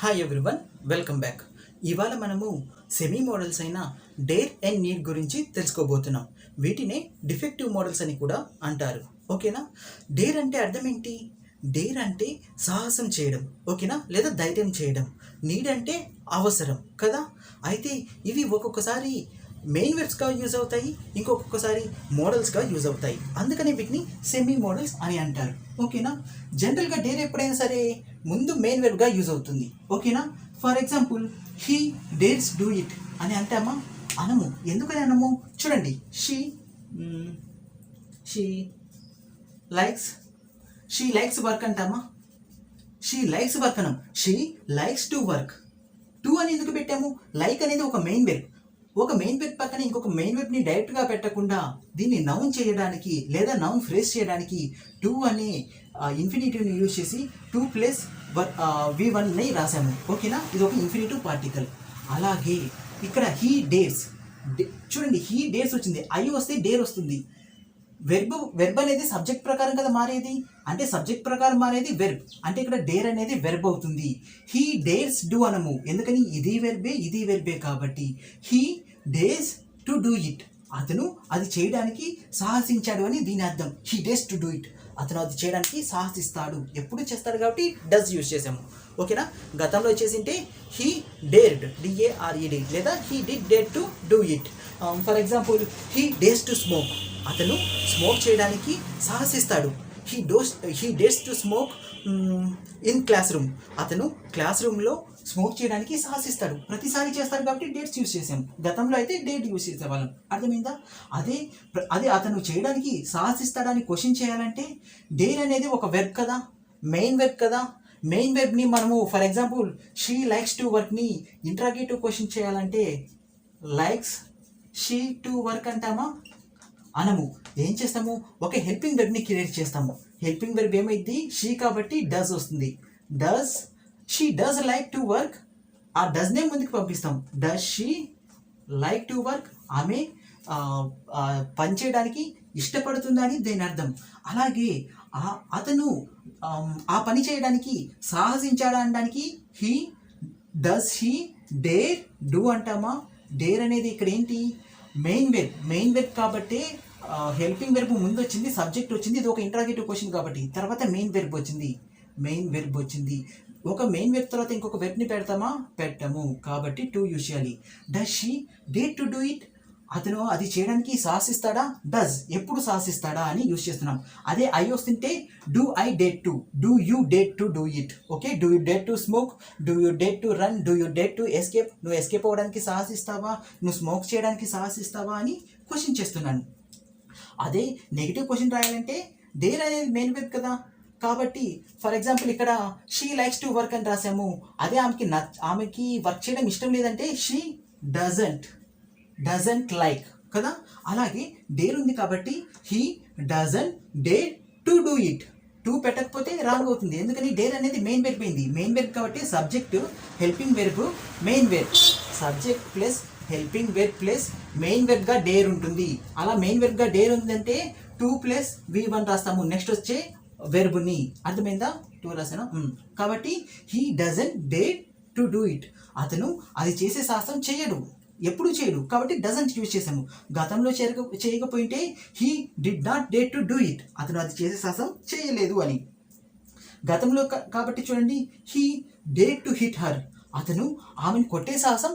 Hi everyone, welcome back. ఇవాళ మనము semi models అయిన డేర్ అండ్ నీడ్ గురించి తెలుసుకోబోతున్నాం. వీటినే డిఫెక్టివ్ మోడల్స్ అని కూడా అంటారు. ఓకేనా? డేర్ అంటే అర్థం ఏంటి? డేర్ అంటే సాహసం చేయడం, ఓకేనా, లేదా ధైర్యం చేయడం. నీడ్ అంటే అవసరం కదా. అయితే ఇవి ఒక్కొక్కసారి మెయిన్ వెర్బ్స్గా యూజ్ అవుతాయి, ఇంకొకసారి మోడల్స్గా యూజ్ అవుతాయి. అందుకని వీటిని సెమీ మోడల్స్ అని అంటారు. ఓకేనా? జనరల్గా డేర్ ఎప్పుడైనా సరే ముందు మెయిన్ వెర్బ్గా యూజ్ అవుతుంది. ఓకేనా? For example, he dares do it అని అంటామా? అనము. ఎందుకని అనము? చూడండి, షీ లైక్స్ వర్క్ అంటామా? షీ లైక్స్ వర్క్ అనం. She likes to work. To అని ఎందుకు పెట్టాము? లైక్ అనేది ఒక మెయిన్ వెర్బ్. ఒక మెయిన్ వెర్బ్ పక్కన ఇంకొక మెయిన్ వెర్బ్ని డైరెక్ట్గా పెట్టకుండా దీన్ని నౌన్ చేయడానికి లేదా నౌన్ ఫ్రేజ్ చేయడానికి టు అనే ఇన్ఫినిటివ్ని యూజ్ చేసి టూ ప్లస్ V1ని రాసాము. ఓకేనా? ఇది ఒక ఇన్ఫినిటివ్ పార్టికల్. అలాగే ఇక్కడ హీ డేర్స్, చూడండి, హీ డేర్స్ వచ్చింది, ఐ వస్తే డేర్ వస్తుంది. వెర్బ్ అనేది సబ్జెక్ట్ ప్రకారం కదా మారేది, అంటే సబ్జెక్ట్ ప్రకారం మారేది వెర్బ్, అంటే ఇక్కడ డేర్ అనేది వెర్బ్ అవుతుంది. హీ డేర్స్ డూ అనము. ఎందుకని? ఇది వెర్బే కాబట్టి he dares to do it. అతను అది చేయడానికి సాహసించాడు అని దీని అర్థం. He dares to do it. అతను అది చేయడానికి సాహసిస్తాడు. ఎప్పుడు చేస్తాడు కాబట్టి డస్ యూజ్ చేసాము. ఓకేనా? గతంలో వచ్చేసింటే హీ డేర్డ్, DARED, లేదా he did dare to do it. For example, he dares to smoke. అతను స్మోక్ చేయడానికి సాహసిస్తాడు. He dares to smoke in classroom. అతను క్లాస్ రూమ్లో స్మోక్ చేయడానికి సాహసిస్తాడు. ప్రతిసారి చేస్తాడు కాబట్టి డేట్స్ యూజ్ చేసాం. గతంలో అయితే డేట్ యూజ్ చేసేవాళ్ళం. అర్థమైందా? అదే అతను చేయడానికి సాహసిస్తాడని క్వశ్చన్ చేయాలంటే డేర్ అనేది ఒక వెర్బ్ కదా, మెయిన్ వెర్బ్ కదా. మెయిన్ వెర్బ్ని మనము for example she likes to వర్క్ని ఇంట్రాగేటివ్ క్వశ్చన్ చేయాలంటే లైక్స్ షీ టు వర్క్ అంటామా? అనము. ఏం చేస్తాము? ఒక హెల్పింగ్ వెర్బ్ని క్రియేట్ చేస్తాము. హెల్పింగ్ వెర్బ్ ఏమైంది? షీ కాబట్టి డస్ వస్తుంది. She does like to work. ఆ డస్నే ముందుకు పంపిస్తాం. Does she like to work. ఆమె పని చేయడానికి ఇష్టపడుతుందని దీని అర్థం. అలాగే అతను ఆ పని చేయడానికి సాహసించాడా అనడానికి హీ డేర్ డూ అంటామా? డేర్ అనేది ఇక్కడ ఏంటి? మెయిన్ వెర్బ్ కాబట్టి హెల్పింగ్ వెర్బ్ ముందు వచ్చింది, సబ్జెక్ట్ వచ్చింది, ఇది ఒక ఇంట్రాగేటివ్ క్వశ్చన్ కాబట్టి తర్వాత మెయిన్ వెర్బ్ వచ్చింది. ఒక మెయిన్ వెర్బ్ తర్వాత ఇంకొక వెర్బ్ని పెడతామా? పెట్టము. కాబట్టి టు యూజ్ చేయాలి. Does she dare to do it. అతను అది చేయడానికి సాహసిస్తాడా? డస్. ఎప్పుడు సాహసిస్తాడా అని యూజ్ చేస్తున్నాం. అదే ఐ వస్తుంటే do I dare to, do you dare to do it. Okay? Do you dare to smoke, do you dare to run, do you dare to escape. నువ్వు escape అవ్వడానికి సాహసిస్తావా? నువ్వు స్మోక్ చేయడానికి సాహసిస్తావా అని క్వశ్చన్ చేస్తున్నాను. అదే నెగిటివ్ క్వశ్చన్ రాయాలంటే dare అనేది main verb కదా. కాబట్టి ఫర్ ఎగ్జాంపుల్ ఇక్కడ షీ లైక్స్ టు వర్క్ అని రాసాము. అదే ఆమెకి వర్క్ చేయడం ఇష్టం లేదంటే షీ డజంట్ లైక్ కదా. అలాగే డేర్ ఉంది కాబట్టి he doesn't dare to do it. To పెట్టకపోతే రాంగ్ అవుతుంది. ఎందుకని? డేర్ అనేది మెయిన్ వెర్బ్ అయింది. మెయిన్ వెర్బ్ కాబట్టి subject helping verb main verb. Subject plus helping verb plus main వెర్బ్గా డేర్ ఉంటుంది. అలా మెయిన్ వెర్బ్గా డేర్ ఉందంటే 2 + V1 రాస్తాము నెక్స్ట్ వచ్చే వెర్బ్ని. అర్థమైందా? 2 రాసాను. కాబట్టి he doesn't dare to do it. అతను అది చేసే సాహసం చేయడు, ఎప్పుడు చేయడు కాబట్టి డజంట్ యూజ్ చేసాము. గతంలో చేయకపోయింటే he did not dare to do it. అతను అది చేసే సాహసం చేయలేదు అని. గతంలో కాబట్టి చూడండి, he dare to hit her. అతను ఆమెను కొట్టే సాహసం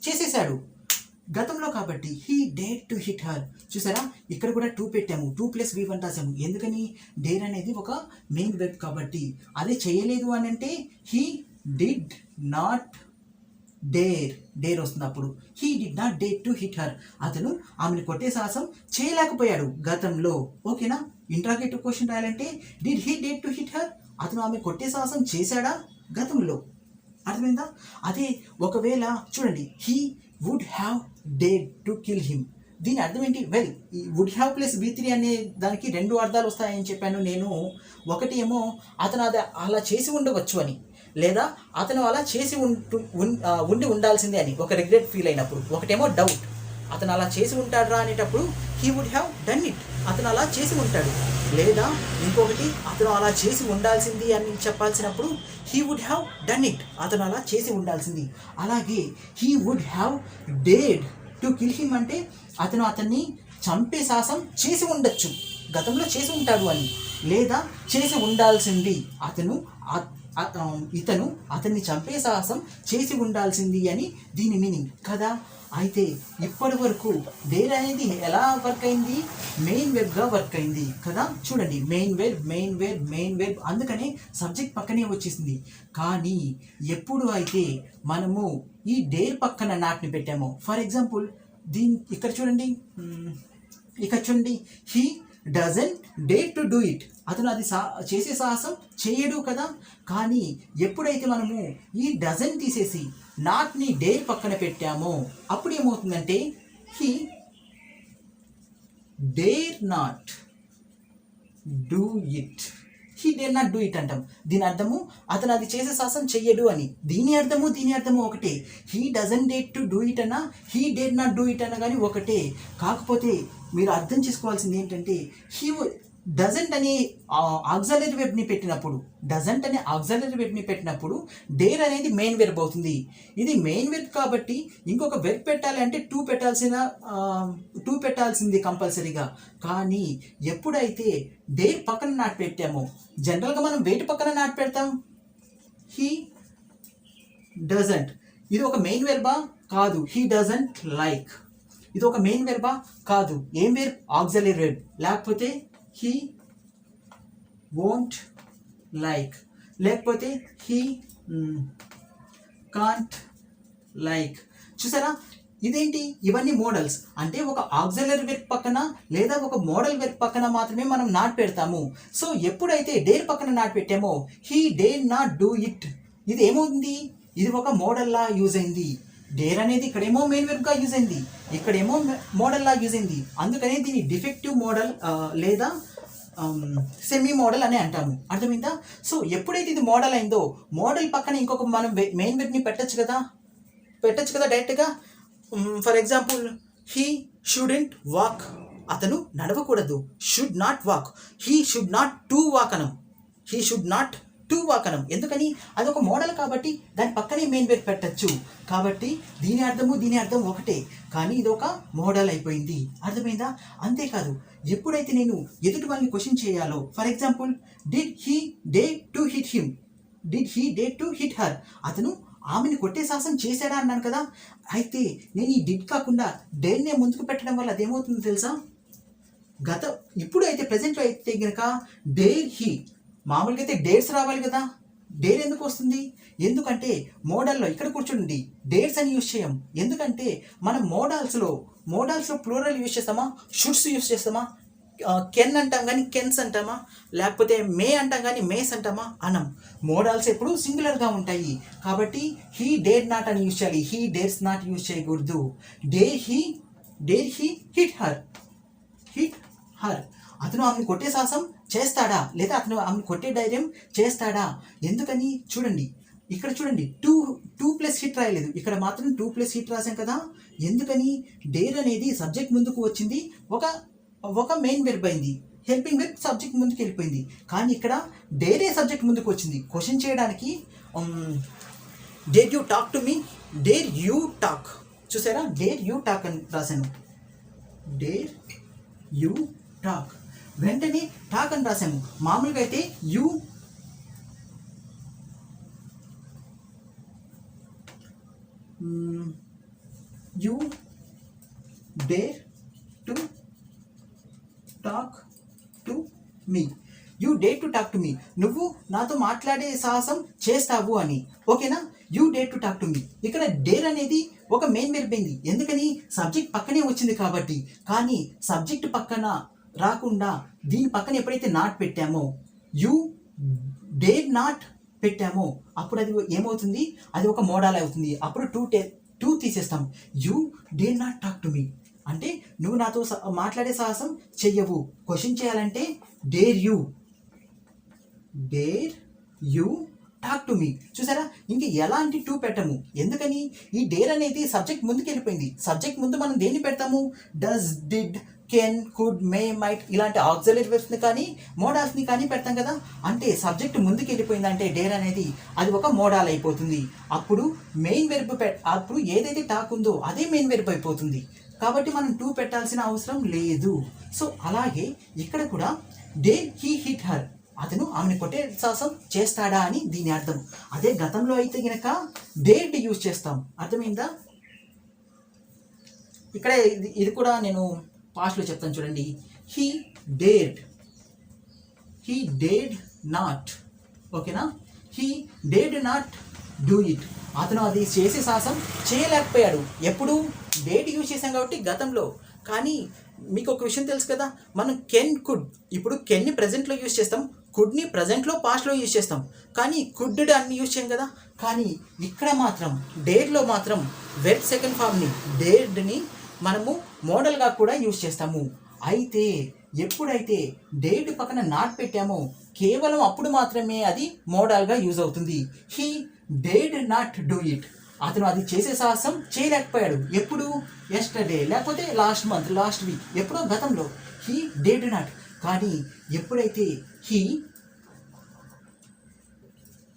చేసేసాడు. గతంలో కాబట్టి he dare to hit her. చూసారా? ఇక్కడ కూడా 2 పెట్టాము. 2 + V1 రాసాము. ఎందుకని? డేర్ అనేది ఒక మెయిన్ వెర్బ్ కాబట్టి. అదే చేయలేదు అని అంటే హీ డిడ్ నాట్ డేర్ వస్తుంది. అప్పుడు he did not dare to hit her. అతను ఆమెను కొట్టే సాహసం చేయలేకపోయాడు గతంలో. ఓకేనా? ఇంట్రాగేటివ్ క్వశ్చన్ రాయాలంటే did he dare to hit her. అతను ఆమె కొట్టే సాహసం చేశాడా గతంలో? అర్థమైందా? అదే ఒకవేళ చూడండి, he would have dare to kill him. దీని అర్థం ఏంటి? ఈ వుడ్ హ్యావ్ + V3 అనే దానికి 2 అర్థాలు వస్తాయని చెప్పాను నేను. ఒకటి ఏమో అతను అది అలా చేసి ఉండవచ్చు అని, లేదా అతను అలా చేసి ఉండి ఉండాల్సిందే అని ఒక రిగ్రెట్ ఫీల్ అయినప్పుడు. ఒకటేమో డౌట్. అతను అలా చేసి ఉంటాడురా అనేటప్పుడు he would have done it, అతను అలా చేసి ఉంటాడు. లేదా ఇంకొకటి అతను అలా చేసి ఉండాల్సింది అని చెప్పాల్సినప్పుడు he would have done it, అతను అలా చేసి ఉండాల్సింది. అలాగే he would have dared to kill him అంటే అతన్ని చంపే సాహసం చేసి ఉండొచ్చు, గతంలో చేసి ఉంటాడు అని. లేదా చేసి ఉండాల్సింది, ఇతను అతన్ని చంపే సాహసం చేసి ఉండాల్సింది అని దీని మీనింగ్ కదా. అయితే ఇప్పటి వరకు డేర్ అనేది ఎలా వర్క్ అయింది, మెయిన్ వెబ్గా వర్క్ అయింది కదా. చూడండి మెయిన్ వెబ్ అందుకనే సబ్జెక్ట్ పక్కనే వచ్చేసింది. కానీ ఎప్పుడు అయితే మనము ఈ డేర్ పక్కన నాట్ని పెట్టామో, ఫర్ ఎగ్జాంపుల్ ఇక్కడ చూడండి he doesn't dare to do it, అతను అది చేసే సాహసం చేయడు కదా. కానీ ఎప్పుడైతే మనము ఈ డజన్ తీసేసి నాట్ని డేర్ పక్కన పెట్టామో అప్పుడు ఏమవుతుందంటే he dare not do it, he dare not do it అంటాం. దీని అర్థము అతను అది చేసే సాహసం చెయ్యడు అని. దీని అర్థము ఒకటే. He doesn't dare to do it అన్నా he dare not do it అన్నా కానీ ఒకటే. కాకపోతే మీరు అర్థం చేసుకోవాల్సింది ఏంటంటే హీ డజంట్ అనే ఆక్సిలరీ వెబ్ని పెట్టినప్పుడు డేర్ అనేది మెయిన్ వెర్బ్ అవుతుంది. ఇది మెయిన్ వెర్బ్ కాబట్టి ఇంకొక వెర్బ్ పెట్టాలి అంటే టూ పెట్టాల్సింది కంపల్సరీగా. కానీ ఎప్పుడైతే డేర్ పక్కన నాట్ పెట్టామో, జనరల్గా మనం వేటి పక్కన నాట్ పెడతాం, హీ డజంట్, ఇది ఒక మెయిన్ వెర్బా కాదు, హీ డజంట్ లైక్, ఇది ఒక మెయిన్ వెర్బా కాదు, ఏం వెర్బ్, ఆక్సిలరీ వెర్బ్. లేకపోతే హీ వోంట్ లైక్, లేకపోతే హీ కాంట్ లైక్. చూసారా ఇదేంటి, ఇవన్నీ మోడల్స్. అంటే ఒక ఆక్సిలరీ వెర్బ్ పక్కన లేదా ఒక మోడల్ వెర్బ్ పక్కన మాత్రమే మనం నాట్ పెడతాము. సో ఎప్పుడైతే డేర్ పక్కన నాట్ పెట్టామో he dare not do it, ఇది ఏమవుతుంది, ఇది ఒక మోడల్లా యూజ్ అయింది. డేర్ అనేది ఇక్కడేమో మెయిన్ వెర్బ్గా యూజ్ అయింది, ఇక్కడేమో మోడల్లా యూజ్ అయింది. అందుకనే దీన్ని డిఫెక్టివ్ మోడల్ లేదా సెమీ మోడల్ అని అంటాము. అర్థమైందా? సో ఎప్పుడైతే ఇది మోడల్ అయిందో మోడల్ పక్కన ఇంకొక మనం మెయిన్ వెర్బ్ని పెట్టచ్చు కదా డైరెక్ట్గా. For example he shouldn't walk, అతను నడవకూడదు, should not walk. He should not to walk అనం. ఎందుకని, అదొక మోడల్ కాబట్టి దాని పక్కనే మెయిన్ వెర్బ్ పెట్టచ్చు. కాబట్టి దీని అర్థం ఒకటే, కానీ ఇది ఒక మోడల్ అయిపోయింది. అర్థమైందా? అంతేకాదు, ఎప్పుడైతే నేను ఎదుటి వాళ్ళని క్వశ్చన్ చేయాలో, for example did he day to hit her, అతను ఆమెను కొట్టే సాహసం చేశాడా అన్నాను కదా. అయితే నేను ఈ డిడ్ కాకుండా డేర్నే ముందుకు పెట్టడం వల్ల అదేమవుతుందో తెలుసా, ఇప్పుడు అయితే ప్రజెంట్లో అయితే కనుక డేర్ హీ, మామూలుగా అయితే డేర్స్ రావాలి కదా, డేర్ ఎందుకు వస్తుంది, ఎందుకంటే మోడల్లో ఇక్కడ కూర్చోండి డేర్స్ అని యూజ్ చేయం. ఎందుకంటే మనం మోడల్స్లో ప్లూరల్ యూజ్ చేస్తామా, షుడ్స్ యూజ్ చేస్తామా, కెన్ అంటాం కానీ కెన్స్ అంటామా, లేకపోతే మే అంటాం కానీ మేస్ అంటామా అనం. మోడల్స్ ఎప్పుడు సింగులర్గా ఉంటాయి కాబట్టి హీ డేర్ నాట్ అని యూజ్ చేయాలి, హీ డేర్స్ నాట్ యూజ్ చేయకూడదు. డేర్ హీ హిట్ హర్, అతను ఆమెను కొట్టే సాహసం చేస్తాడా, లేదా అతను ఆమెను కొట్టే ధైర్యం చేస్తాడా. ఎందుకని చూడండి, ఇక్కడ చూడండి టూ ప్లస్ హిట్ రాయలేదు, ఇక్కడ మాత్రం 2 + హిట్ రాసాం కదా. ఎందుకని, డేర్ అనేది సబ్జెక్ట్ ముందుకు వచ్చింది, ఒక మెయిన్ వెర్బ్ అయింది, హెల్పింగ్ వెర్బ్ సబ్జెక్ట్ ముందుకు వెళ్ళిపోయింది. కానీ ఇక్కడ డేరే సబ్జెక్ట్ ముందుకు వచ్చింది క్వశ్చన్ చేయడానికి. Dare you talk to me, dare you talk, చూసారా డేర్ యూ టాక్ అని రాశాను, డేర్ యూ టాక్, వెంటనే టాక్ అని రాసాము. మామూలుగా అయితే you dare to talk to me, నువ్వు నాతో మాట్లాడే సాహసం చేస్తావు అని. ఓకేనా, you dare to talk to me. ఇక్కడ డేర్ అనేది ఒక మెయిన్ వెర్బ్ అయింది, ఎందుకని సబ్జెక్ట్ పక్కనే వచ్చింది కాబట్టి. కానీ సబ్జెక్ట్ పక్కన రాకుండా దీని పక్కన ఎప్పుడైతే నాట్ పెట్టామో, యూ డేర్ నాట్ పెట్టామో అప్పుడు అది ఏమవుతుంది, అది ఒక మోడల్ అవుతుంది. అప్పుడు టూ తీసేస్తాం. You dare not talk to me అంటే నువ్వు నాతో మాట్లాడే సాహసం చెయ్యవు. క్వశ్చన్ చేయాలంటే dare you talk to me. చూసారా, ఇంక ఎలాంటి టు పెట్టము. ఎందుకని? ఈ డేర్ అనేది సబ్జెక్ట్ ముందుకు వెళ్ళిపోయింది. సబ్జెక్ట్ ముందు మనం దేన్ని పెడతాము? Does, did, can, could, May, might ఇలాంటి ఆక్సిలరీ వెర్బ్స్ని కానీ మోడాల్స్ని కానీ పెడతాం కదా. అంటే సబ్జెక్ట్ ముందుకు వెళ్ళిపోయింది అంటే డేర్ అనేది అది ఒక మోడాల్ అయిపోతుంది. అప్పుడు మెయిన్ వెర్బ్ అప్పుడు ఏదైతే టాక్ ఉందో అదే మెయిన్ వెర్బ్ అయిపోతుంది. కాబట్టి మనం టు పెట్టాల్సిన అవసరం లేదు. సో అలాగే ఇక్కడ కూడా డేర్ హీ హిట్ హర్, అతను ఆమెను కొట్టే సాహసం చేస్తాడా అని దీని అర్థం. అదే గతంలో అయితే గనక డేర్డ్ యూజ్ చేస్తాం. అర్థమైందా? ఇక్కడ ఇది కూడా నేను పాస్ట్లో చెప్తాను చూడండి. He dared not. ఓకేనా? He dared not do it, అతను అది చేసే సాహసం చేయలేకపోయాడు. ఎప్పుడు? డేట్ యూజ్ చేసాం కాబట్టి గతంలో. కానీ మీకు ఒక విషయం తెలుసు కదా, మనం కెన్, కుడ్, ఇప్పుడు కెన్ని ప్రజెంట్లో యూజ్ చేస్తాం, కుడ్ని ప్రజెంట్లో పాస్ట్లో యూజ్ చేస్తాం, కానీ కుడ్ అన్ని యూజ్ చేయం కదా. కానీ ఇక్కడ మాత్రం డేర్లో మాత్రం వెబ్ సెకండ్ ఫామ్ని డేర్డ్ని మనము మోడల్గా కూడా యూజ్ చేస్తాము. అయితే ఎప్పుడైతే డేట్ పక్కన నాట్ పెట్టామో కేవలం అప్పుడు మాత్రమే అది మోడల్గా యూజ్ అవుతుంది. హీ డేడ్ నాట్ డూ ఇట్, అతను అది చేసే సాహసం చేయలేకపోయాడు. ఎప్పుడు? ఎస్టర్డే, లేకపోతే లాస్ట్ మంత్, లాస్ట్ వీక్, ఎప్పుడో గతంలో. హీ డేడ్ నాట్. కానీ ఎప్పుడైతే హీ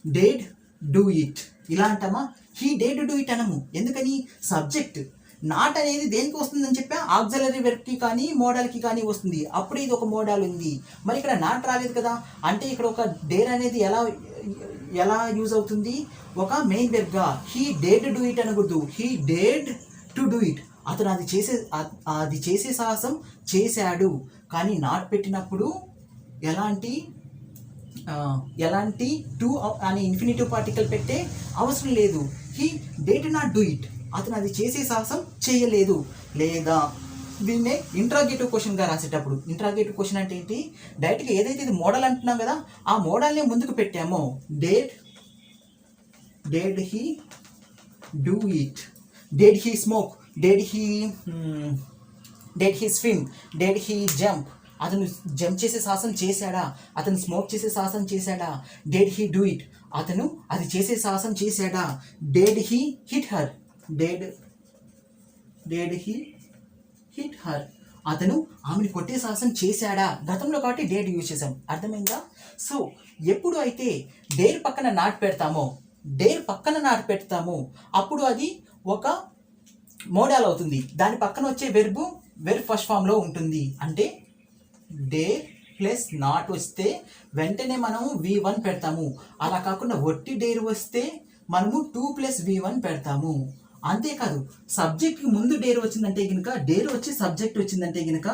డేడ్ డూ ఇట్ ఇలా అంటామా, హీ డేడ్ డూ ఇట్ అనము. ఎందుకని? సబ్జెక్ట్ నాట్ అనేది దేనికి వస్తుందని చెప్పా? ఆక్సిలరీ వెర్బ్కి కానీ మోడల్కి కానీ వస్తుంది. అప్పుడు ఇది ఒక మోడల్ ఉంది. మరి ఇక్కడ నాట్ రాలేదు కదా. అంటే ఇక్కడ ఒక డేర్ అనేది ఎలా యూజ్ అవుతుంది? ఒక మెయిన్ వెర్బ్గా. హీ డేడ్ డూ ఇట్ అనకూడదు, హీ డేడ్ టు డూ ఇట్. అతను అది చేసే సాహసం చేశాడు. కానీ నాట్ పెట్టినప్పుడు ఎలాంటి టు అనే ఇన్ఫినిటివ్ పార్టికల్ పెట్టే అవసరం లేదు. హీ డేడ్ నాట్ డూ ఇట్, అతను అది చేసే సాహసం చేయలేదు. లేదా దీన్నే ఇంట్రాగేటివ్ క్వశ్చన్గా రాసేటప్పుడు, ఇంట్రాగేటివ్ క్వశ్చన్ అంటే ఏంటి? డైరెక్ట్గా ఏదైతే ఇది మోడల్ అంటున్నాం కదా, ఆ మోడల్నే ముందుకు పెట్టామో డేడ్ హీ డూ ఇట్, డేడ్ హీ స్మోక్, డేడ్ హీ స్విమ్, డేడ్ హీ జంప్, అతను జంప్ చేసే సాహసం చేశాడా, అతను స్మోక్ చేసే సాహసం చేశాడా, డేడ్ హీ డూ ఇట్, అతను అది చేసే సాహసం చేశాడా, డేడ్ హీ హిట్ హర్, డేడ్ హీ హిట్ హర్, అతను ఆమెను కొట్టే సాహసం చేశాడా. గతంలో కాబట్టి డేట్ యూజ్ చేసాం. అర్థమైందా? సో ఎప్పుడు అయితే డేర్ పక్కన నాట్ పెడతామో అప్పుడు అది ఒక మోడల్ అవుతుంది. దాని పక్కన వచ్చే వెర్బ్ ఫస్ట్ ఫామ్లో ఉంటుంది. అంటే డేర్ ప్లస్ నాట్ వస్తే వెంటనే మనము V1 పెడతాము. అలా కాకుండా ఒట్టి డేర్ వస్తే మనము 2+V1 పెడతాము. అంతేకాదు, సబ్జెక్ట్కి ముందు డేర్ వచ్చిందంటే కనుక, డేర్ వచ్చి సబ్జెక్ట్ వచ్చిందంటే కనుక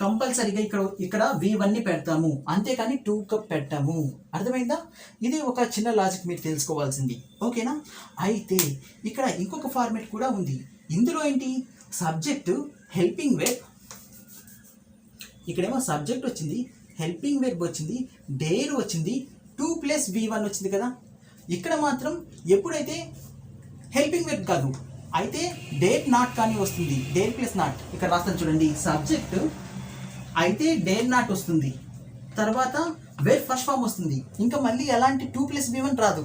కంపల్సరీగా ఇక్కడ V1ని పెడతాము. అంతేకాని 2 పెట్టాము. అర్థమైందా? ఇది ఒక చిన్న లాజిక్ మీరు తెలుసుకోవాల్సింది. ఓకేనా? అయితే ఇక్కడ ఇంకొక ఫార్మేట్ కూడా ఉంది. ఇందులో ఏంటి? సబ్జెక్టు, హెల్పింగ్ వెర్బ్, ఇక్కడేమో సబ్జెక్ట్ వచ్చింది, హెల్పింగ్ వెర్బ్ వచ్చింది, డేర్ వచ్చింది, 2+V1 వచ్చింది కదా. ఇక్కడ మాత్రం ఎప్పుడైతే హెల్పింగ్ వెర్బ్ కాదు, అయితే డేర్ నాట్ కానీ వస్తుంది. డేర్ ప్లస్ నాట్ ఇక్కడ రాస్తాను చూడండి. సబ్జెక్ట్ అయితే డేర్ నాట్ వస్తుంది, తర్వాత వెర్బ్ ఫస్ట్ ఫామ్ వస్తుంది, ఇంకా మళ్ళీ ఎలాంటి 2+V1 రాదు,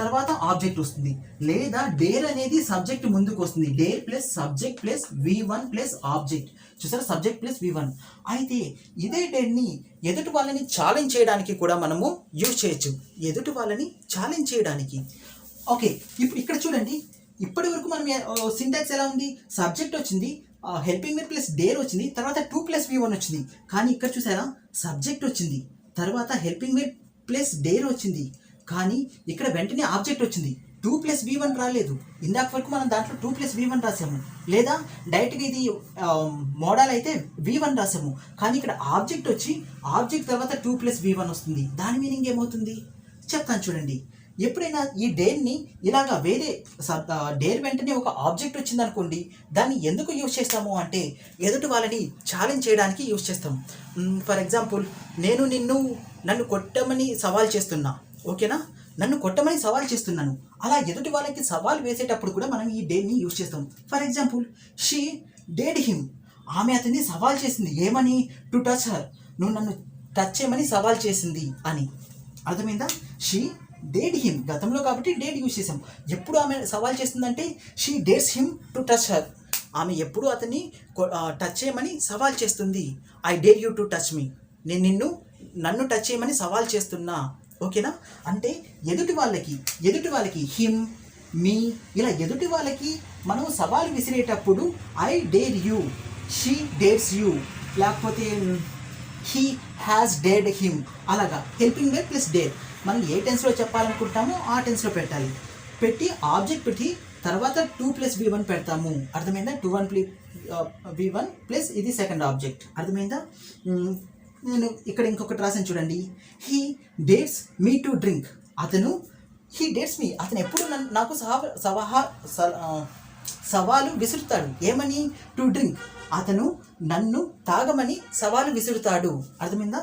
తర్వాత ఆబ్జెక్ట్ వస్తుంది. లేదా డేర్ అనేది సబ్జెక్ట్ ముందుకు వస్తుంది. Dare plus subject plus V1 plus object. చూసారా? Subject plus V1. అయితే ఇదే డేర్ని ఎదుటి వాళ్ళని ఛాలెంజ్ చేయడానికి కూడా మనము యూజ్ చేయొచ్చు. ఎదుటి వాళ్ళని ఛాలెంజ్ చేయడానికి. ఓకే, ఇప్పుడు ఇక్కడ చూడండి. ఇప్పటి వరకు మనం సింటాక్స్ ఎలా ఉంది? సబ్జెక్ట్ వచ్చింది, హెల్పింగ్ వెర్బ్ ప్లస్ డేర్ వచ్చింది, తర్వాత 2+V1 వచ్చింది. కానీ ఇక్కడ చూసారా? సబ్జెక్ట్ వచ్చింది, తర్వాత హెల్పింగ్ వెర్బ్ ప్లస్ డేర్ వచ్చింది, కానీ ఇక్కడ వెంటనే ఆబ్జెక్ట్ వచ్చింది. 2+V1 రాలేదు. ఇందాక వరకు మనం దాంట్లో 2+V1 రాసాము. లేదా డైరెక్ట్గా ఇది మోడల్ అయితే V1 రాసాము. కానీ ఇక్కడ ఆబ్జెక్ట్ వచ్చి ఆబ్జెక్ట్ తర్వాత 2+V1 వస్తుంది. దాని మీనింగ్ ఏమవుతుంది చెప్తాను చూడండి. ఎప్పుడైనా ఈ డేర్ని ఇలాగా వేరే డేర్ వెంటనే ఒక ఆబ్జెక్ట్ వచ్చింది అనుకోండి, దాన్ని ఎందుకు యూజ్ చేస్తాము అంటే ఎదుటి వాళ్ళని ఛాలెంజ్ చేయడానికి యూజ్ చేస్తాం. ఫర్ ఎగ్జాంపుల్, నన్ను కొట్టమని సవాల్ చేస్తున్నా. ఓకేనా? నన్ను కొట్టమని సవాల్ చేస్తున్నాను. అలా ఎదుటి వాళ్ళకి సవాల్ వేసేటప్పుడు కూడా మనం ఈ డేర్ని యూజ్ చేస్తాం. ఫర్ ఎగ్జాంపుల్, షీ డేడ్ హిమ్, ఆమె అతన్ని సవాల్ చేసింది. ఏమని? టు టచ్ హర్, నువ్వు నన్ను టచ్ చేయమని సవాల్ చేసింది అని. అర్థమైందా? షీ డేట్ హిమ్ గతంలో కాబట్టి డేట్ యూజ్ చేసాం. ఎప్పుడు ఆమె సవాల్ చేస్తుందంటే she dates him to touch her. ఆమె ఎప్పుడు అతన్ని టచ్ చేయమని సవాల్ చేస్తుంది. I dare you to touch me. నేను నన్ను టచ్ చేయమని సవాల్ చేస్తున్నా. ఓకేనా? అంటే ఎదుటి వాళ్ళకి హిమ్, మీ, ఇలా ఎదుటి వాళ్ళకి మనం సవాల్ విసిరేటప్పుడు I dare you, she dares you, లేకపోతే హీ హ్యాస్ డేర్డ్ హిమ్, అలాగా హెల్పింగ్ వర్బ్ ప్లస్ డేర్ మనం ఏ టెన్స్లో చెప్పాలనుకుంటామో ఆ టెన్స్లో పెట్టాలి. పెట్టి ఆబ్జెక్ట్ పెట్టి తర్వాత 2 + V1 పెడతాము. అర్థమైందా? 2 + V1 ప్లస్ ఇది సెకండ్ ఆబ్జెక్ట్. అర్థమైందా? నేను ఇక్కడ ఇంకొకటి రాసాను చూడండి. He dares me to drink. He dares me, అతను ఎప్పుడు నాకు సవాలు విసురుతాడు. ఏమని? To drink. అతను నన్ను తాగమని సవాలు విసురుతాడు. అర్థమైందా?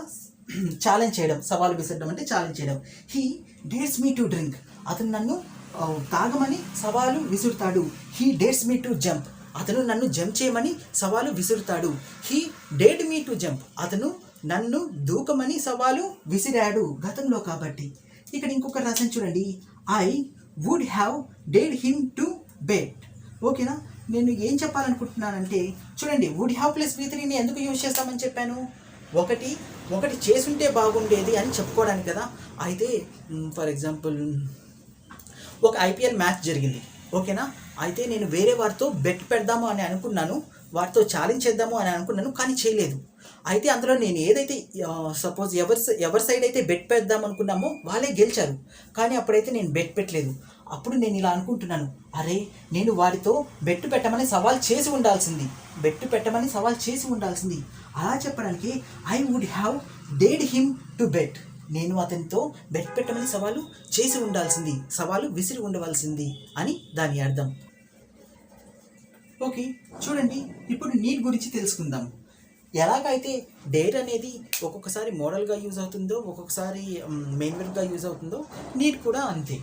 ఛాలెంజ్ చేయడం, సవాలు విసరడం అంటే ఛాలెంజ్ చేయడం. He dares me to drink. అతను నన్ను తాగమని సవాలు విసురుతాడు. He dares me to jump. అతను నన్ను జంప్ చేయమని సవాలు విసురుతాడు. He dare me to jump. అతను నన్ను దూకమని సవాలు విసిరాడు గతంలో కాబట్టి. ఇక్కడ ఇంకొక రాసాను చూడండి. ఐ వుడ్ హ్యావ్ డేడ్ హిమ్ టు బెట్. ఓకేనా? నేను ఏం చెప్పాలనుకుంటున్నానంటే చూడండి, వుడ్ హ్యావ్ ప్లస్ V3ని ఎందుకు యూజ్ చేస్తామని చెప్పాను? ఒకటి చేసుంటే బాగుండేది అని చెప్పుకోవడానికి కదా. అయితే ఫర్ ఎగ్జాంపుల్ ఒక IPL మ్యాచ్ జరిగింది. ఓకేనా? అయితే నేను వేరే వారితో బెట్ పెడదాము అని అనుకున్నాను, వారితో ఛాలెంజ్ చేద్దాము అని అనుకున్నాను, కానీ చేయలేదు. అయితే అందులో నేను ఏదైతే సపోజ్ ఎవరి సైడ్ అయితే బెట్ పెడదాం అనుకున్నామో వాళ్ళే గెలిచారు, కానీ అప్పుడైతే నేను బెట్ పెట్టలేదు. అప్పుడు నేను ఇలా అనుకుంటున్నాను, అరే నేను వారితో బెట్టు పెట్టమని సవాల్ చేసి ఉండాల్సింది. అలా చెప్పడానికి ఐ వుడ్ హ్యావ్ డేడ్ హిమ్ టు బెట్. నేను అతనితో బెట్ పెట్టమని సవాలు చేసి ఉండాల్సింది, సవాలు విసిరి ఉండవలసింది అని దాని అర్థం. ఓకే, చూడండి ఇప్పుడు నీడ్ గురించి తెలుసుకుందాం. ఎలాగైతే డేర్ అనేది ఒక్కొక్కసారి మోడల్గా యూజ్ అవుతుందో, ఒక్కొక్కసారి మెయిన్ వర్బ్గా యూజ్ అవుతుందో, నీడ్ కూడా అంతే.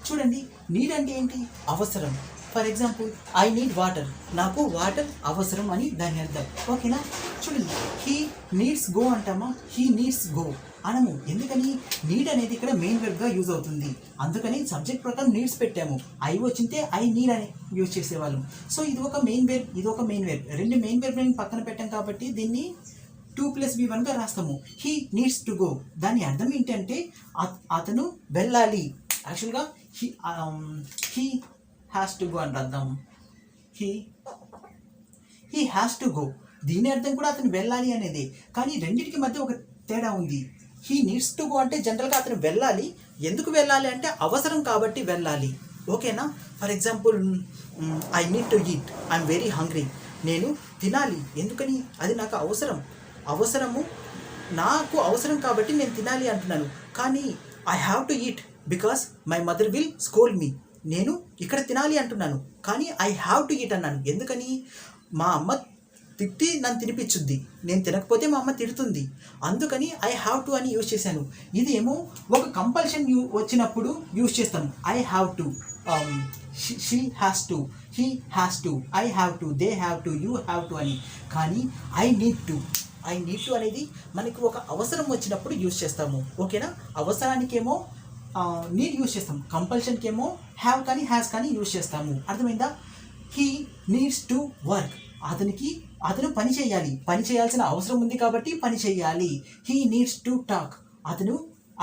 చూడండి, నీడ్ అంటే ఏంటి? అవసరం. For example I need water. నాకు వాటర్ అవసరం అని దాని అర్థం. ఓకేనా? చూడండి, హీ నీడ్స్ గో అంటామా? హీ నీడ్స్ గో అనము. ఎందుకని? నీడ్ అనేది ఇక్కడ మెయిన్ వెర్బ్గా యూజ్ అవుతుంది. అందుకని సబ్జెక్ట్ ప్రకారం నీడ్స్ పెట్టాము. ఐ వచ్చింటే ఐ నీడ్ అని యూజ్ చేసేవాళ్ళం. సో ఇది ఒక మెయిన్ వెర్బ్, ఇది ఒక మెయిన్ వెర్బ్. రెండు మెయిన్ వెర్బ్ని పక్కన పెట్టాం కాబట్టి దీన్ని 2 + V1గా రాస్తాము. He needs to go. దాని అర్థం ఏంటంటే అతను వెళ్ళాలి. యాక్చువల్గా హీ హ్యాస్ టు గో అని రాద్దాం. He has to go. దీని అర్థం కూడా అతను వెళ్ళాలి అనేది. కానీ రెండింటికి మధ్య ఒక తేడా ఉంది. హీ నీడ్స్ టు గో అంటే జనరల్గా అతను వెళ్ళాలి. ఎందుకు వెళ్ళాలి అంటే అవసరం కాబట్టి వెళ్ళాలి. ఓకేనా? For example I need to eat, I'm very hungry. నేను తినాలి. ఎందుకని? అది నాకు అవసరము, నాకు అవసరం కాబట్టి నేను తినాలి అంటున్నాను. కానీ I have to eat because my mother will scold me. నేను ఇక్కడ తినాలి అంటున్నాను, కానీ ఐ హ్యావ్ టు ఈట్ అన్నాను. ఎందుకని? మా అమ్మ తిట్టి నన్ను తినిపించుద్ది, నేను తినకపోతే మా అమ్మ తిడుతుంది, అందుకని ఐ హ్యావ్ టు అని యూజ్ చేశాను. ఇదేమో ఒక కంపల్షన్ వచ్చినప్పుడు యూజ్ చేస్తాం. I have to, she has to, he has to, I have to, they have to, you have to అని. కానీ ఐ నీడ్ టు అనేది మనకి ఒక అవసరం వచ్చినప్పుడు యూజ్ చేస్తాము. ఓకేనా? అవసరానికేమో నీడ్ యూజ్ చేస్తాం, కంపల్షన్కేమో హ్యావ్ కానీ హ్యాస్ కానీ యూజ్ చేస్తాము. అర్థమైందా? He needs to work. అతను పని చేయాల్సిన అవసరం ఉంది కాబట్టి పని చేయాలి. He needs to talk.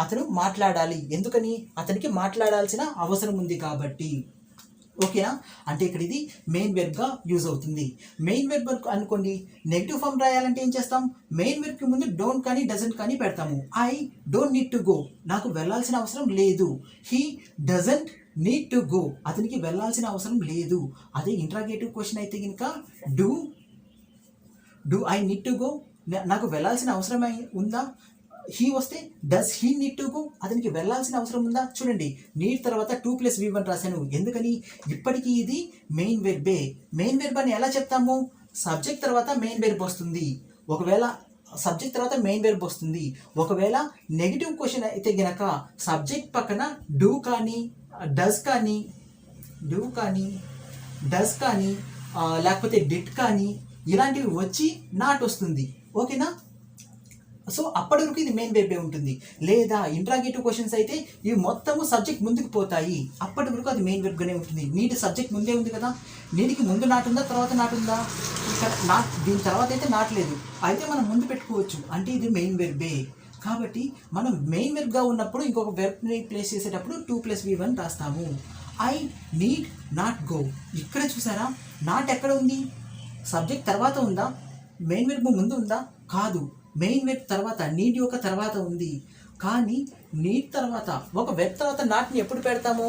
అతను మాట్లాడాలి. ఎందుకని? అతనికి మాట్లాడాల్సిన అవసరం ఉంది కాబట్టి. ఓకేనా? అంటే ఇక్కడ ఇది మెయిన్ వెర్బ్గా యూజ్ అవుతుంది. మెయిన్ వెర్బ్ అనుకోండి, నెగిటివ్ ఫామ్ రాయాలంటే ఏం చేస్తాం? మెయిన్ వెర్బ్కి ముందు డోంట్ కానీ డజంట్ కానీ పెడతాము. I don't need to go, నాకు వెళ్ళాల్సిన అవసరం లేదు. He doesn't need to go, అతనికి వెళ్ళాల్సిన అవసరం లేదు. అదే ఇంట్రాగేటివ్ క్వశ్చన్ అయితే కనుక do I need to go, నాకు వెళ్ళాల్సిన అవసరం ఉందా? హీ వస్తే does he need to go, అతనికి వెళ్ళాల్సిన అవసరం ఉందా? చూడండి, నీడ్ తర్వాత 2 + V1 రాశాను. ఎందుకని? ఇప్పటికీ ఇది మెయిన్ వెర్బే. మెయిన్ వెర్బ్ అని ఎలా చెప్తాము? సబ్జెక్ట్ తర్వాత మెయిన్ వెర్బ్ వస్తుంది. ఒకవేళ సబ్జెక్ట్ తర్వాత మెయిన్ వెర్బ్ వస్తుంది. ఒకవేళ నెగిటివ్ క్వశ్చన్ అయితే గనక సబ్జెక్ట్ పక్కన డూ కానీ డస్ కానీ లేకపోతే డిడ్ కానీ ఇలాంటివి వచ్చి నాట్ వస్తుంది. ఓకేనా? సో అప్పటి వరకు ఇది మెయిన్ వెర్బే ఉంటుంది. లేదా ఇంట్రాగేటివ్ క్వశ్చన్స్ అయితే ఇవి మొత్తము సబ్జెక్ట్ ముందుకు పోతాయి, అప్పటి వరకు అది మెయిన్ వెర్బ్గానే ఉంటుంది. నీడ్ సబ్జెక్ట్ ముందే ఉంది కదా, నీటికి ముందు నాటు ఉందా తర్వాత నాటు ఉందా, ఇక్కడ నాట్, దీని తర్వాత అయితే నాటలేదు, అయితే మనం ముందు పెట్టుకోవచ్చు, అంటే ఇది మెయిన్ వెర్బే. కాబట్టి మనం మెయిన్ వెర్బ్గా ఉన్నప్పుడు ఇంకొక వెర్బ్ని ప్లేస్ చేసేటప్పుడు 2+V1 రాస్తాము. I need not go. ఇక్కడ చూసారా, నాట్ ఎక్కడ ఉంది, సబ్జెక్ట్ తర్వాత ఉందా, మెయిన్ వెర్బ్ ముందు ఉందా, కాదు, మెయిన్ వెర్బ్ తర్వాత, నీడ్ యొక్క తర్వాత ఉంది. కానీ నీడ్ తర్వాత ఒక వెర్బ్ తర్వాత నాట్ని ఎప్పుడు పెడతాము,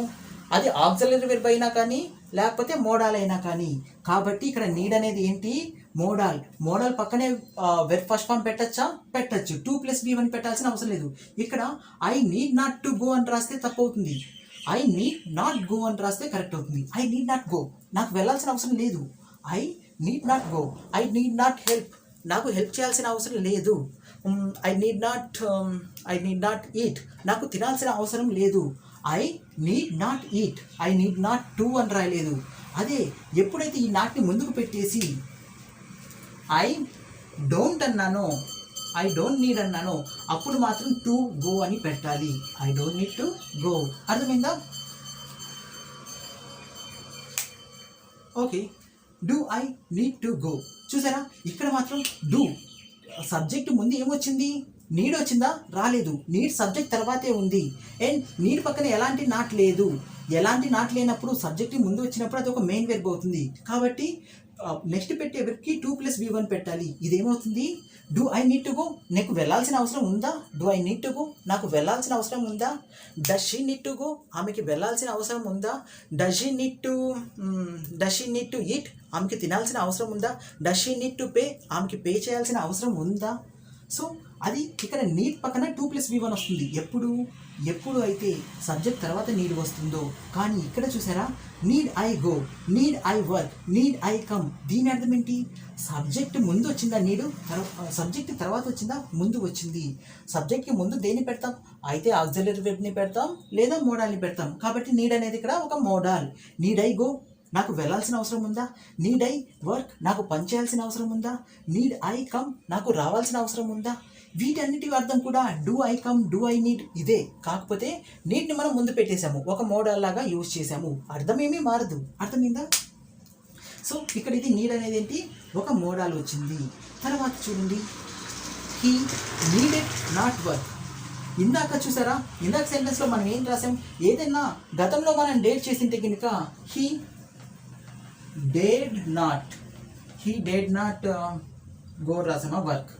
అది ఆక్సిలరీ వెర్బ్ అయినా కానీ లేకపోతే మోడాల్ అయినా కానీ. కాబట్టి ఇక్కడ నీడ్ అనేది ఏంటి, మోడాల్. మోడాల్ పక్కనే వెర్బ్ ఫస్ట్ ఫామ్ పెట్టచ్చా, పెట్టచ్చు. 2+V1 పెట్టాల్సిన అవసరం లేదు. ఇక్కడ I need not to go అని రాస్తే తప్పు అవుతుంది, ఐ నీడ్ నాట్ గో అని రాస్తే కరెక్ట్ అవుతుంది. ఐ నీడ్ నాట్ గో, నాకు వెళ్ళాల్సిన అవసరం లేదు. I need not go. I need not help, నాకు హెల్ప్ చేయాల్సిన అవసరం లేదు. ఐ నీడ్ నాట్ ఈట్, నాకు తినాల్సిన అవసరం లేదు. I need not eat, I need not to అని రాయలేదు. అదే ఎప్పుడైతే ఈ నాట్ని ముందుకు పెట్టేసి ఐ డోంట్ అన్నానో, ఐ డోంట్ నీడ్ అన్నానో, అప్పుడు మాత్రం టు గో అని పెట్టాలి. I don't need to go. అర్థమైందా? Okay, do I need to go. చూసారా, ఇక్కడ మాత్రం డూ సబ్జెక్ట్ ముందు ఏమొచ్చింది, నీడ్ వచ్చిందా, రాలేదు. నీడ్ సబ్జెక్ట్ తర్వాతే ఉంది. అండ్ నీడ్ పక్కన ఎలాంటి నాట్ లేదు. ఎలాంటి నాట్ లేనప్పుడు సబ్జెక్ట్ ముందు వచ్చినప్పుడు అది ఒక మెయిన్ వెర్బ్ అవుతుంది. కాబట్టి నెక్స్ట్ పెట్టే వెర్బ్కి 2+V1 పెట్టాలి. ఇదేమవుతుంది, do I need to go, నాకు వెళ్ళాల్సిన అవసరం ఉందా, do I need to go, నాకు వెళ్ళాల్సిన అవసరం ఉందా. Does she need to go, ఆమెకి వెళ్ళాల్సిన అవసరం ఉందా. Does she need to eat, ఆమెకి తినాల్సిన అవసరం ఉందా. Does she need to pay, ఆమెకి పే చేయాల్సిన అవసరం ఉందా. సో అది ఇక్కడ నీడ్ పక్కన 2+V1 వస్తుంది. ఎప్పుడు అయితే సబ్జెక్ట్ తర్వాత నీడ్ వస్తుందో. కానీ ఇక్కడ చూసారా, need I go, need I work, need I come, దీని అర్థం ఏంటి, సబ్జెక్ట్ ముందు వచ్చిందా, నీడు సబ్జెక్ట్ తర్వాత వచ్చిందా, ముందు వచ్చింది. సబ్జెక్ట్కి ముందు దేన్ని పెడతాం, అయితే ఆక్సిలరీ వెర్బ్ని పెడతాం లేదా మోడాల్ని పెడతాం. కాబట్టి నీడ్ అనేది ఇక్కడ ఒక మోడాల్. నీడ్ ఐ గో, నాకు వెళ్ళాల్సిన అవసరం ఉందా. నీడ్ ఐ వర్క్, నాకు పని చేయాల్సిన అవసరం ఉందా. నీడ్ ఐ కమ్, నాకు రావాల్సిన అవసరం ఉందా. వీటన్నిటి అర్థం కూడా do I come, do I need ఇదే. కాకపోతే నీడ్ని మనం ముందు పెట్టేశాము, ఒక మోడల్ లాగా యూజ్ చేసాము, అర్థం ఏమీ మారదు. అర్థమైందా? సో ఇక్కడ ఇది నీడ్ అనేది ఏంటి, ఒక మోడల్ వచ్చింది. తర్వాత చూడండి, హీ నీడెడ్ నాట్ వర్క్. ఇందాక చూసారా, ఇందాక సెంటెన్స్లో మనం ఏం రాసాం, ఏదైనా గతంలో మనం డేట్ చేసింటే కనుక హీ డేడ్ నాట్ గో రాసామా వర్క్,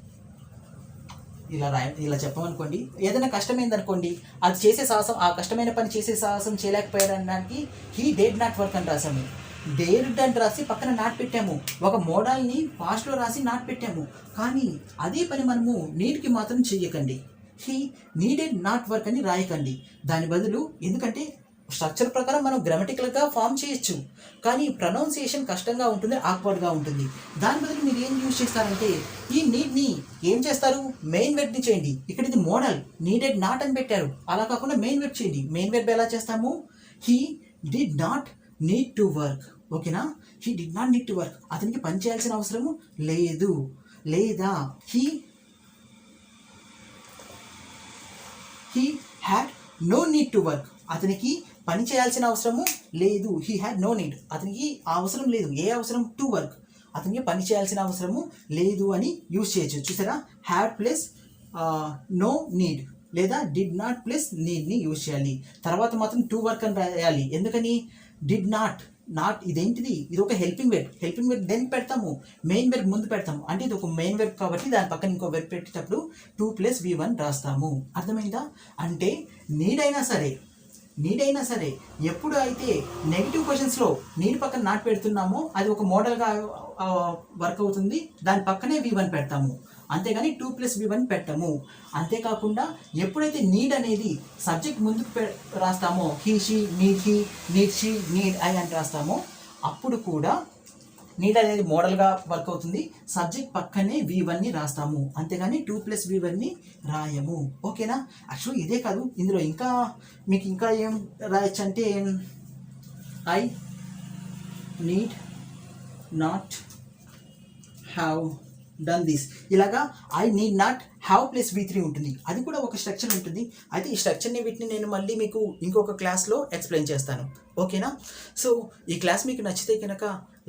ఇలా చెప్పమనుకోండి. ఏదైనా కష్టమైంది అనుకోండి, అది చేసే సాహసం, ఆ కష్టమైన పని చేసే సాహసం చేయలేకపోయాడనడానికి హీ డేడ్ నాట్ వర్క్ అని రాసాము. డేడ్ అని రాసి పక్కన నాట్ పెట్టాము, ఒక మోడల్ని పాస్ట్లో రాసి నాట్ పెట్టాము. కానీ అదే పని మనము నీడ్కి మాత్రం చెయ్యకండి, హీ నీడెడ్ నాట్ వర్క్ అని రాయకండి. దాని బదులు, ఎందుకంటే స్ట్రక్చర్ ప్రకారం మనం గ్రామటికల్గా ఫామ్ చేయొచ్చు, కానీ ప్రొనౌన్సియేషన్ కష్టంగా ఉంటుంది, ఆక్వర్డ్గా ఉంటుంది. దాని బదులు మీరు ఏం యూజ్ చేస్తారంటే, ఈ నీడ్ని ఏం చేస్తారు, మెయిన్ వెర్బ్ని చేయండి. ఇక్కడ ఇది మోడల్, నీడెడ్ నాట్ అని పెట్టారు, అలా కాకుండా మెయిన్ వెర్బ్ చేయండి. మెయిన్ వెర్బ్ ఎలా చేస్తాము, he did not need to work. ఓకేనా, he did not need to work, అతనికి పని చేయాల్సిన అవసరము లేదు. లేదా he had no need to work, అతనికి పని చేయాల్సిన అవసరము లేదు. హీ హ్యాడ్ నో నీడ్, అతనికి ఆ అవసరం లేదు. ఏ అవసరం, టు వర్క్, అతనికి పని చేయాల్సిన అవసరము లేదు అని యూజ్ చేయొచ్చు. చూసారా, హ్యాడ్ ప్లస్ నో నీడ్ లేదా డిడ్ నాట్ ప్లస్ నీడ్ని యూజ్ చేయాలి. తర్వాత మాత్రం టు వర్క్ అని రాయాలి. ఎందుకని, డిడ్ నాట్ ఇదేంటిది, ఇది ఒక హెల్పింగ్ వెర్బ్ దేనికి పెడతాము, మెయిన్ వెర్బ్ ముందు పెడతాము. అంటే ఇది ఒక మెయిన్ వెర్బ్ కాబట్టి దాని పక్కన ఇంకో వెర్బ్ పెట్టేటప్పుడు 2+V1 రాస్తాము. అర్థమైందా? అంటే నీడ్ అయినా సరే ఎప్పుడు అయితే నెగిటివ్ క్వశ్చన్స్లో నీడ్ పక్కన నాట్ పెడుతున్నామో అది ఒక మోడల్గా వర్క్ అవుతుంది, దాని పక్కనే V1 పెడతాము, అంతేగాని 2+V1 పెట్టము. అంతేకాకుండా ఎప్పుడైతే నీడ్ అనేది సబ్జెక్ట్ ముందుకు రాస్తామో, హీ షీ నీడ్ ఐ అని రాస్తామో, అప్పుడు కూడా నీడ్ అనేది మోడల్గా వర్క్ అవుతుంది, సబ్జెక్ట్ పక్కనే V1ని రాస్తాము, అంతేగాని 2+V1ని రాయము. ఓకేనా? యాక్చువల్లీ ఇదే కాదు, ఇందులో మీకు ఇంకా ఏం రాయొచ్చు అంటే, I need not have done this. ఇలాగా I need not have plus V3 ఉంటుంది, అది కూడా ఒక స్ట్రక్చర్ ఉంటుంది. అయితే ఈ స్ట్రక్చర్ని వీటిని నేను మళ్ళీ మీకు ఇంకొక క్లాస్లో ఎక్స్ప్లెయిన్ చేస్తాను, ఓకేనా? సో ఈ క్లాస్ మీకు నచ్చితే కనుక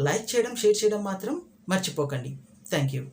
లైక్ చేయడం, షేర్ చేయడం మాత్రం మర్చిపోకండి. Thank you.